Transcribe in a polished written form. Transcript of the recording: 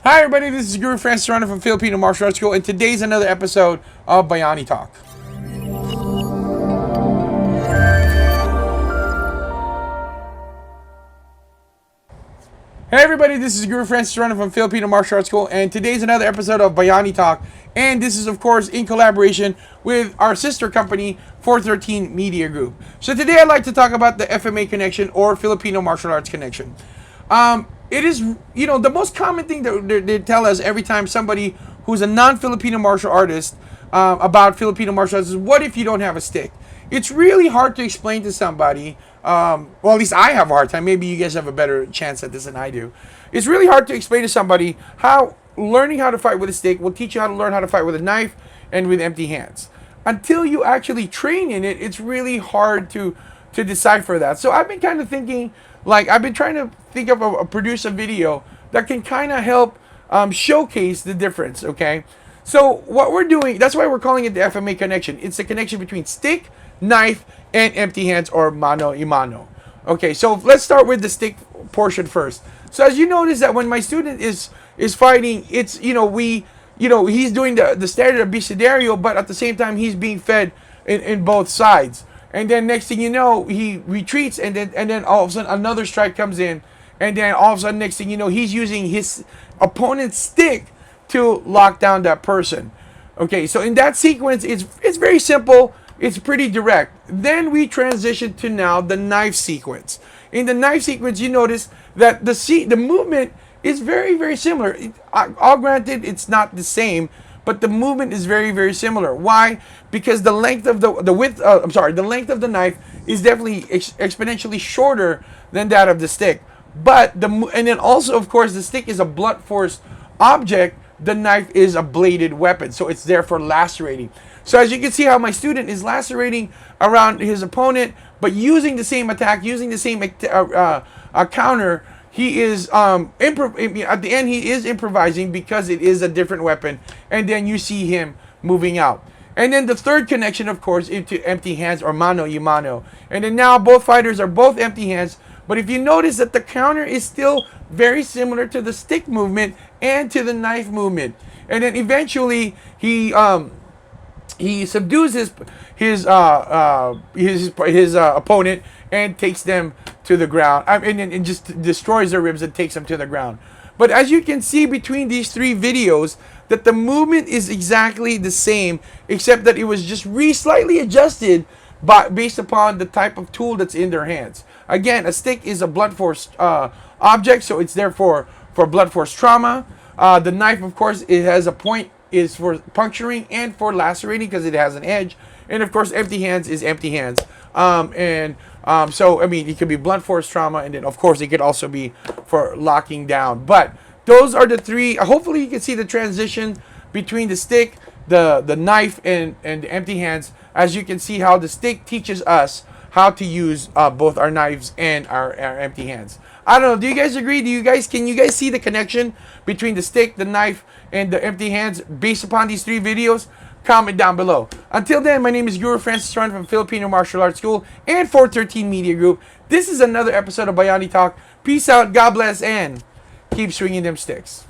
Hi everybody, this is Guru Francis Serrano from Filipino Martial Arts School, and today's another episode of Bayani Talk. Hey everybody, this is Guru Francis Serrano from Filipino Martial Arts School, and today's another episode of Bayani Talk, and this is of course in collaboration with our sister company, 413 Media Group. So today I'd like to talk about the FMA connection, or Filipino Martial Arts connection. It is, the most common thing that they tell us every time somebody who's a non-Filipino martial artist about Filipino martial arts is, what if you don't have a stick? It's really hard to explain to somebody, well, at least I have a hard time. Maybe you guys have a better chance at this than I do. It's really hard to explain to somebody how learning how to fight with a stick will teach you how to learn how to fight with a knife and with empty hands. Until you actually train in it, it's really hard to decipher that. So I've been kind of thinking, I've been trying to think of produce a video that can kind of help showcase the difference, okay? So what we're doing, that's why we're calling it the FMA connection. It's the connection between stick, knife, and empty hands, or mano y mano. Okay, so let's start with the stick portion first. So as you notice that when my student is fighting, it's, he's doing the standard abecedario, but at the same time, he's being fed in both sides. And then next thing you know, he retreats, and then all of a sudden another strike comes in, and then all of a sudden next thing you know, he's using his opponent's stick to lock down that person. Okay, so in that sequence, it's very simple. It's pretty direct. Then we transition to now the knife sequence. In the knife sequence, you notice that the movement is very, very similar. All granted, it's not the same, but the movement is very, very similar. Why? Because the length of the length of the knife is definitely exponentially shorter than that of the stick. But and then also, of course, the stick is a blunt force object. The knife is a bladed weapon, so it's there for lacerating. So as you can see how my student is lacerating around his opponent, but using the same attack, using the same counter, he is at the end he is improvising because it is a different weapon, and then you see him moving out. And then the third connection, of course, into empty hands, or mano y mano. And then now both fighters are both empty hands, but if you notice that the counter is still very similar to the stick movement and to the knife movement. And then eventually he subdues his opponent and takes them to the ground, and just destroys their ribs and takes them to the ground. But as you can see between these three videos, that the movement is exactly the same, except that it was just slightly adjusted based upon the type of tool that's in their hands. Again, a stick is a blunt force object, so it's there for blunt force trauma. The knife, of course, it has a point, is for puncturing and for lacerating because it has an edge. And of course, empty hands is empty hands. So, I mean, it could be blunt force trauma, and then, of course, it could also be for locking down. But those are the three. Hopefully, you can see the transition between the stick, the knife, and the empty hands. As you can see how the stick teaches us how to use both our knives and our empty hands. I don't know. Do you guys agree? Can you guys see the connection between the stick, the knife, and the empty hands based upon these three videos? Comment down below. Until then, my name is Guru Francis Serrano from Filipino Martial Arts School and 413 Media Group. This is another episode of Bayani Talk. Peace out, God bless, and keep swinging them sticks.